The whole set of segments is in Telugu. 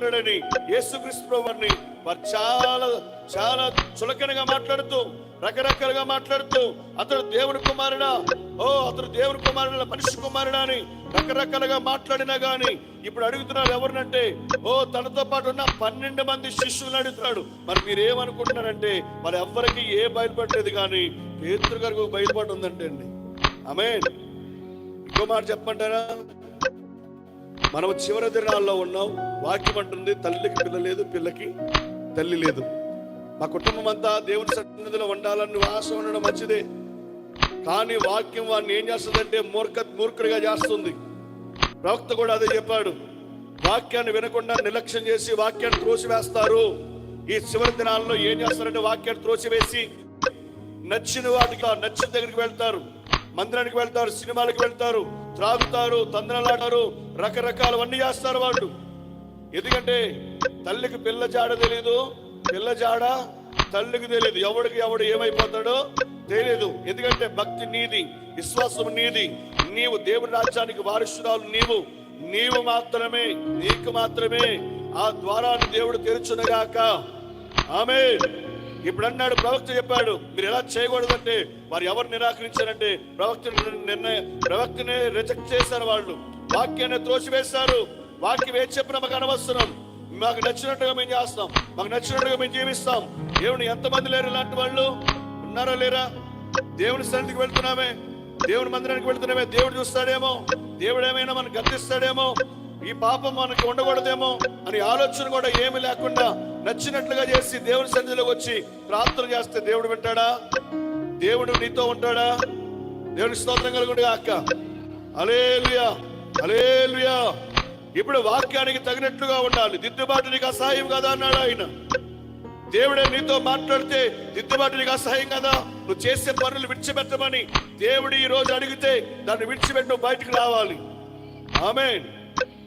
మాట్లాడుతున్నాడని యేసుక్రీస్తు ప్రభువుని వారు చాలా చాలా చులకనగా మాట్లాడుతూ, రకరకాలుగా మాట్లాడుతూ, అతడు దేవుని కుమారుడా, అతడు దేవుని కుమారుడా, మనిషి కుమారుడా అని రకరకాలుగా మాట్లాడినా గాని ఇప్పుడు అడుగుతున్నారు ఎవరినంటే తనతో పాటు ఉన్న 12 మంది శిష్యులను అడుగుతున్నాడు. మరి మీరేమనుకుంటున్నారంటే మరి ఎవ్వరికి ఏ బయలుపడలేదు, కానీ పేతురు గారికి బయలుపాటు ఉందంటే అండి. ఆమేన్. ఇంకో మాట చెప్పమంటారా? మనం చివరి దినాల్లో ఉన్నాం. వాక్యం అంటుంది తల్లికి పిల్ల లేదు, పిల్లకి తల్లి లేదు. మా కుటుంబం అంతా దేవుని సన్నిధిలో ఉండాలని ఆశ ఉండడం మంచిదే, కానీ వాక్యం వాడిని ఏం చేస్తుందంటే మూర్ఖుడిగా చేస్తుంది. ప్రవక్త కూడా అదే చెప్పాడు. వాక్యాన్ని వినకుండా నిర్లక్ష్యం చేసి వాక్యాన్ని త్రోసివేస్తారు. ఈ చివరి దినాల్లో ఏం చేస్తారంటే వాక్యాన్ని త్రోసివేసి నచ్చిన వాటికి, నచ్చిన దగ్గరికి వెళ్తారు, మందిరానికి వెళ్తారు, సినిమాలకు వెళ్తారు, త్రాగుతారు, తందనలాడతారు, రకరకాలవన్నీ చేస్తారు వాళ్ళు. ఎందుకంటే తల్లికి పిల్ల జాడ తెలియదు, పిల్ల జాడ తల్లికి తెలియదు, ఎవడు ఏమైపోతాడో తెలియదు. ఎందుకంటే భక్తి నీది, విశ్వాసం నీది, నీవు దేవుని రాజ్యానికి వారసురాలు, నీవు మాత్రమే, నీకు మాత్రమే ఆ ద్వారాన్ని దేవుడు తెరుచునగాక. ఆమేన్. ఇప్పుడు అన్నాడు, ప్రవక్త చెప్పాడు మీరు ఎలా చేయకూడదంటే వారు ఎవరు నిరాకరించారంటే ప్రవక్తనే రిజెక్ట్ చేశారు. వాళ్ళు వాక్యాన్ని త్రోసివేశారు. వాక్యం ఏం చెప్పినా మాకు అనవసరం, మాకు నచ్చినట్టుగా మేము చేస్తాం, మాకు నచ్చినట్టుగా మేము జీవిస్తాం. దేవుని ఎంతమంది లేరు ఇలాంటి వాళ్ళు? ఉన్నారా లేరా? దేవుని సన్నిధికి వెళ్తున్నామే, దేవుని మందిరానికి వెళ్తున్నామే, దేవుడు చూస్తాడేమో, దేవుడు ఏమైనా మనకు గద్దిస్తాడేమో, ఈ పాపం మనకి ఉండకూడదేమో అని ఆలోచన కూడా ఏమి లేకుండా నచ్చినట్లుగా చేసి దేవుని సన్నిధిలోకి వచ్చి ప్రార్థన చేస్తే దేవుడు వింటాడా? దేవుడు నీతో ఉంటాడా? దేవుని స్తోత్రం కలుగును గాక. హల్లెలూయా, హల్లెలూయా. ఇప్పుడు వాక్యానికి తగినట్లుగా ఉండాలి. దిద్దుబాటు నీకు అసహాయం కదా అన్నాడు ఆయన. దేవుడే నీతో మాట్లాడితే దిద్దుబాటు నీకు అసహాయం కదా, నువ్వు చేసే పనులు విడిచిపెట్టమని దేవుడు ఈ రోజు అడిగితే దాన్ని విడిచిపెట్టి నువ్వు బయటకు రావాలి. ఆమేన్.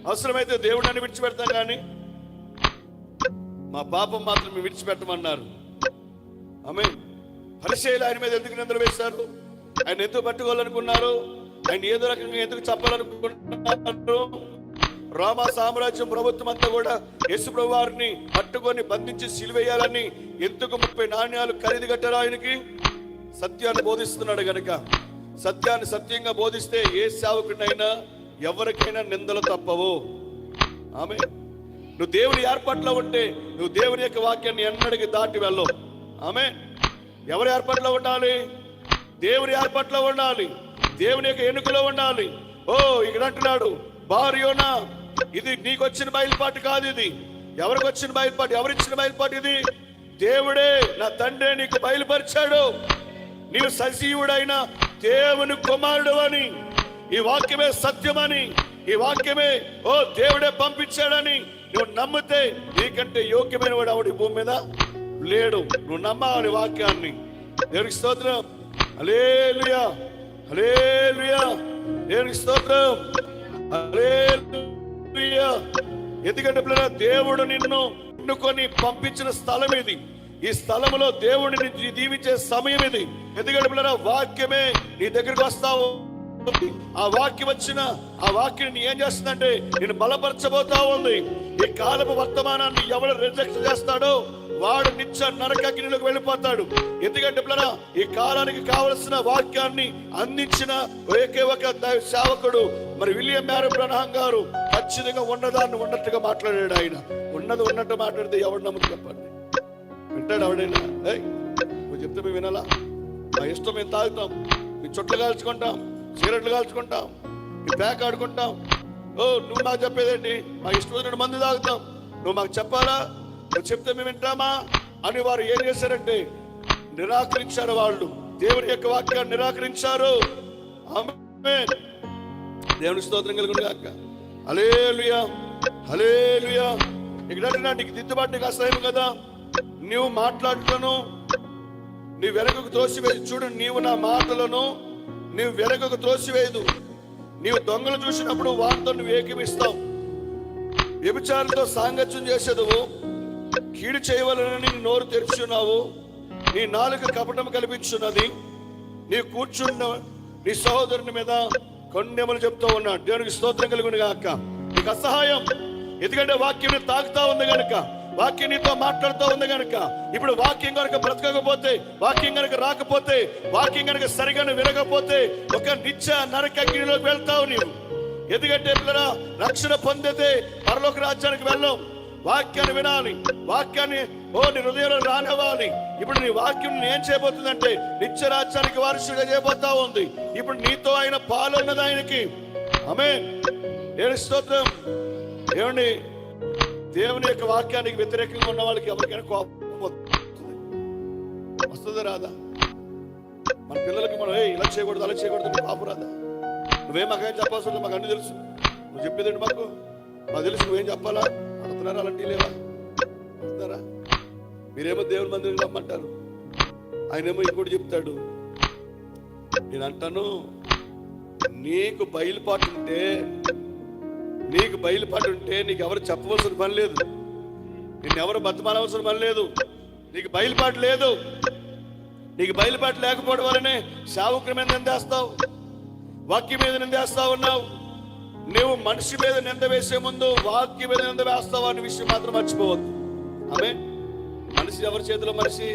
అవసరమైతే దేవుడు అని విడిచిపెడతాం, కానీ మా పాపం మాత్రం మేము విడిచిపెట్టమన్నారు. ఆమేన్. పరిచయాలు ఆయన మీద ఎందుకు నిందలు వేశారు? ఆయన ఎందుకు పట్టుకోవాలనుకున్నారు? ఆయన ఏదో రకంగా ఎందుకు చెప్పాలనుకున్నారు? రోమా సామ్రాజ్యం ప్రభుత్వం అంతా కూడా యేసు ప్రభు వారిని పట్టుకొని బంధించి సిలువేయాలని ఎందుకు 30 నాణ్యాలు ఖరీదు కట్టారు? ఆయనకి సత్యాన్ని బోధిస్తున్నాడు గనక. సత్యాన్ని సత్యంగా బోధిస్తే ఏ సేవకుడినైనా ఎవరికైనా నిందలు తప్పవు. ఆమె నువ్వు దేవుని ఏర్పాట్లో ఉంటే నువ్వు దేవుని యొక్క వాక్యాన్ని ఎన్నడికి దాటి వెళ్ళవు. ఆమె ఎవరి ఏర్పాట్లో ఉండాలి? దేవుని ఏర్పాట్లో ఉండాలి, దేవుని యొక్క ఎన్నికలో ఉండాలి. ఇక్కడ అంటున్నాడు, భార్యోనా ఇది నీకు వచ్చిన బయలుపాటు కాదు, ఇది ఎవరికి వచ్చిన బయలుపాటు, ఎవరిచ్చిన బయలుపాటు? ఇది దేవుడే, నా తండ్రే నీకు బయలుపరిచాడు. నీవు సజీవుడైన దేవుని కుమారుడు అని, ఈ వాక్యమే సత్యమని, ఈ వాక్యమే దేవుడే పంపించాడని నువ్వు నమ్మితే నీకంటే యోగ్యమైన వాడు ఆవిడ భూమి మీద లేడు. నువ్వు నమ్మాలి వాక్యాన్ని. దేవునికి స్తోత్రం. హల్లెలూయా, హల్లెలూయా. దేవునికి స్తోత్రం. హల్లెలూయా. ఎందుకంటే దేవుడు నిన్ను ఎన్నుకొని పంపించిన స్థలం ఇది. ఈ స్థలములో దేవుడిని దీవించే సమయం ఇది. ఎందుకంటే వాక్యమే నీ దగ్గరికి వస్తావు. ఆ వాక్యం వచ్చిన ఆ వాక్యం ఏం చేస్తుందంటే నేను బలపరచబోతా ఉంది. ఈ కాలపు వర్తమానాన్ని ఎవడు రిజెక్ట్ చేస్తాడో వాడు నిత్య నరకాగ్నిలోకి వెళ్ళిపోతాడు. ఎందుకంటే ఈ కాలానికి కావలసిన వాక్యాన్ని అందించిన ఒకే ఒక సేవకుడు మరి విలియం మ్యారీ బ్రనహాం గారు ఖచ్చితంగా ఉన్నదాన్ని ఉన్నట్టుగా మాట్లాడాడు. ఆయన ఉన్నది ఉన్నట్టు మాట్లాడితే ఎవడు నమ్మకం చెప్పండి? వింటాడు ఎవడైనా? నువ్వు చెప్తే మేము వినాలా? మా ఇష్టం మేము తాగుతాం, మేము చుట్లు కాల్చుకుంటాం, సిగరెట్లు కాల్చుకుంటాం, మేము ప్యాక్ ఆడుకుంటాం. నువ్వు మాకు చెప్పేదేంటి? మా ఇష్టం మందు తాగుతాం, నువ్వు మాకు చెప్పాలా? నువ్వు చెప్తే మేము వింటామా అని వారు ఏం చేశారంటే నిరాకరించారు. వాళ్ళు దేవుని యొక్క వాక్యాన్ని నిరాకరించారు. ఆమేన్. దేవుని స్తోత్రం కలుగును గాక. హల్లెలూయా, హల్లెలూయా. ఇక్కడ నీకు దిద్దుబాటు నీకు అసహ్యం కదా, నీవు మాట్లాడుతాను నీ వెనకకు త్రోసివేసి చూడు. నీవు నా మాటలను నీవు వెనకకు త్రోసివేయదు. నీవు దొంగలు చూసినప్పుడు వారితో నువ్వు ఏకీపిస్తావు. వ్యభిచారంతో సాంగత్యం చేసేదువు, కీడు చేయవలనని నోరు తెరుచున్నావు, నీ నాలుక కపటం కల్పించున్నది, నీ కూర్చున్న నీ సహోదరుని మీద కొండెములు చెప్తూ ఉన్నాడు. దేవునికి స్తోత్రం కలుగును గాక. నీకు అసహాయం, ఎందుకంటే వాక్యం తాగుతా ఉంది కనుక, వాక్యం నీతో మాట్లాడుతూ ఉంది కనుక. ఇప్పుడు వాక్యం కనుక బ్రతకకపోతే, వాక్యం కనుక రాకపోతే, వాక్యం కనుక సరిగా వినకపోతే ఒక నిత్య నరకగ్నిలోకి వెళ్తావు నీవు. ఎందుకంటే పిల్లరా, రక్షణ పొందితే పరలోక రాజ్యానికి వెళ్ళాం. వాక్యాన్ని వినాలి, వాక్యాన్ని నీ హృదయంలో రానివ్వాలి. ఇప్పుడు నీ వాక్యం ఏం చేయబోతుందంటే నిత్య రాజ్యానికి వారసుడిగా చేయబోతా ఉంది. ఇప్పుడు నీతో ఆయన పాలున్నది ఆయనకి. ఆమేన్. దేవుని స్తోత్రం. ఏమండి, దేవుని యొక్క వాక్యానికి వ్యతిరేకంగా ఉన్న వాళ్ళకి ఎవరికైనా కోపం వస్తుంది రాదా? మన పిల్లలకి మనం ఇలా చేయకూడదు అలా చేయకూడదు పాపం రాదా? నువ్వేం మాకేం చెప్పాల్సి మాకు అన్ని తెలుసు, నువ్వు చెప్పేదండి మాకు తెలుసు, నువ్వేం చెప్పాలా? అడుగుతున్నారా? అలాంటివి లేవా? అడుగుతారా? మీరేమో దేవుని మందిరం రమ్మంటారు, ఆయనేమో ఇంకోటి చెప్తాడు. నేను అంటాను, నీకు బయలుపాటు ఉంటే నీకు ఎవరు చెప్పవలసిన పని లేదు, నిన్నెవరు బతమానవలసిన పని లేదు. నీకు బయలుపాటు లేదు. నీకు బయలుపాటు లేకపోవడం వల్లనే సేవకుడి మీద నిందేస్తావు, వాక్యం మీద నిందేస్తా ఉన్నావు. నువ్వు మనిషి మీద నింద వేసే ముందు వాక్యం మీద నింద వేస్తావు అనే విషయం మాత్రం మర్చిపోవద్దు. ఆమె మనిషి ఎవరి చేతిలో మనిషి?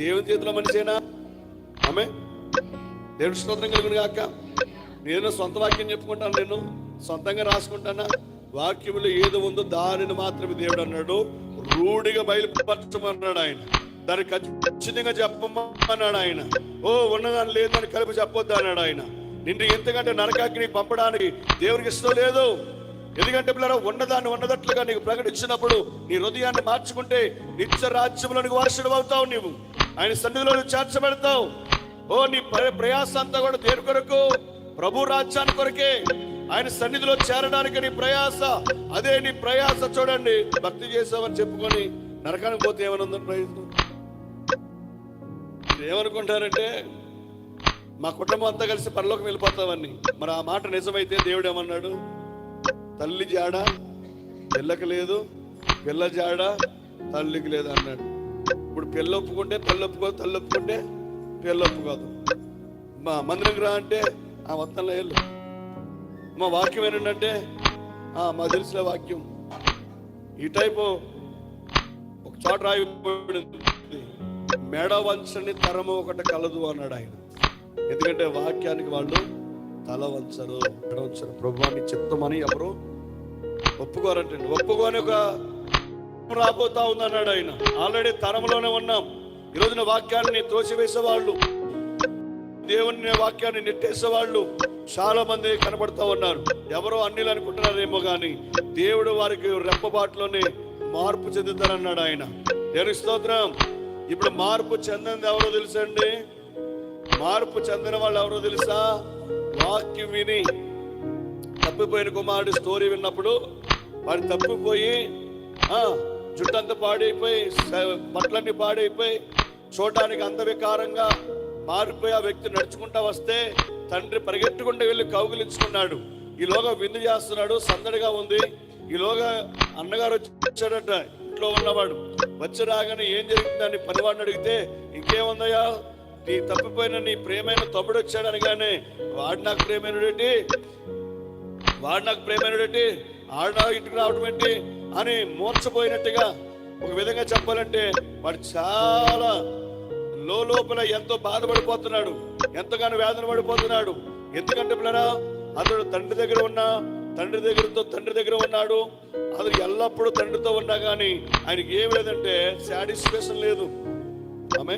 దేవుని చేతిలో మనిషేనా? ఆమె దేవుని స్తోత్రం కలుగును గాక. నేను సొంత వాక్యం చెప్పుకుంటాను, నేను సొంతంగా రాసుకుంటానా? వాక్యములో ఏదో ఉందో దానిని మాత్రమే దేవుడు అన్నాడు, రూఢిగా బయలుపరచమన్నాడు ఆయన. దాన్ని ఖచ్చితంగా చెప్పమన్నాడు ఆయన. ఉన్నదాన్ని లేదని కలిపి చెప్పొద్దు అన్నాడు ఆయన. నిన్ను ఎంతకంటే నరకాగ్ని పంపడానికి దేవునికి ఇష్టం లేదు. ఎందుకంటే పిల్లరా, ఉన్నదాన్ని ఉన్నదట్లుగా నీకు ప్రకటించినప్పుడు నీ హృదయాన్ని మార్చుకుంటే నిత్య రాజ్యంలో నీకు వారసుడు అవుతావు. నీవు ఆయన సన్నిధిలో చేర్చబెడతావు. నీ ప్రయాస అంతా కూడా దేని కొరకు? ప్రభు రాజ్యాన్ని కొరకే. ఆయన సన్నిధిలో చేరడానికి నీ ప్రయాస, అదే నీ ప్రయాస. చూడండి, భక్తి చేసావని చెప్పుకొని నరకానికి పోతే ఏమనుందని ప్రయత్నం. ఏమనుకుంటారంటే మా కుటుంబం అంతా కలిసి పరలోకం వెళ్ళిపోతామని. మరి ఆ మాట నిజమైతే దేవుడు ఏమన్నాడు? తల్లి జాడ పిల్లకి లేదు, పిల్ల జాడ తల్లికి లేదు అన్నాడు. ఇప్పుడు పిల్ల ఒప్పుకుంటే పిల్ల ఒప్పుకోదు, తల్లి ఒప్పుకుంటే పిల్ల ఒప్పుకోదు. మా మందిరంకి రా అంటే ఆ మొత్తంలో వెళ్ళు. మా వాక్యం ఏంటంటే మా తెలిసిన వాక్యం ఈ టైపు ఒక చోట రాయబడింది, మెడ వంచని తరము ఒకటి కలదు అన్నాడు ఆయన. ఎందుకంటే వాక్యానికి వాళ్ళు తల వంచరు, మెడ వంచరు. ప్రభువాన్ని చెప్తామని ఎవరు ఒప్పుకోరంటే, ఒప్పుకొని ఒక రాబోతా ఉందన్నాడు ఆయన. ఆల్రెడీ తరంలోనే ఉన్నాం. ఈ రోజున వాక్యాన్ని త్రోసివేసేవాళ్ళు, దేవుని వాక్యాన్ని నెట్టేసేవాళ్ళు చాలా మంది కనబడుతూ ఉన్నారు. ఎవరో అన్నిలు అనుకుంటున్నారేమో కానీ దేవుడు వారికి రెప్పబాటులోనే మార్పు చెందుతారన్నాడు ఆయన. దేవుని స్తోత్రం. ఇప్పుడు మార్పు చెందింది ఎవరో తెలుసండి? మార్పు చెందిన వాళ్ళు ఎవరో తెలుసా? వాక్యం విని తప్పిపోయిన కుమారుడు స్టోరీ విన్నప్పుడు వాడు తప్పిపోయి జుట్టంతా పాడైపోయి, బట్టలన్నీ పాడైపోయి, చూడటానికి అందవికారంగా మారిపోయి ఆ వ్యక్తి నడుచుకుంటా వస్తే తండ్రి పరిగెట్టుకుంటూ వెళ్ళి కౌగిలించుకున్నాడు. ఈలోగా విందు చేస్తున్నాడు, సందడిగా ఉంది. ఈలోగా అన్నగారు వచ్చాడట, ఇంట్లో ఉన్నవాడు. వచ్చి రాగానే ఏం జరుగుతుందని పనివాడిని అడిగితే, ఇంకేముందయ్యా, నీ తప్పిపోయిన నీ ప్రేమైన తమ్ముడు వచ్చాడు అనగానే, వాడు నాకు ప్రేమైనడేంటి, ఆడు నా ఇంటికి రావడం ఏంటి అని మూర్చపోయినట్టుగా. ఒక విధంగా చెప్పాలంటే వాడు చాలా లోపల ఎంతో బాధపడిపోతున్నాడు, ఎంతగానో వేదన పడిపోతున్నాడు. ఎందుకంటే పిల్లరా, అతడు తండ్రి దగ్గర ఉన్నాడు. అతడు ఎల్లప్పుడూ తండ్రితో ఉన్నా కానీ ఆయనకి ఏం లేదంటే సాటిస్ఫాక్షన్ లేదు. ఆమె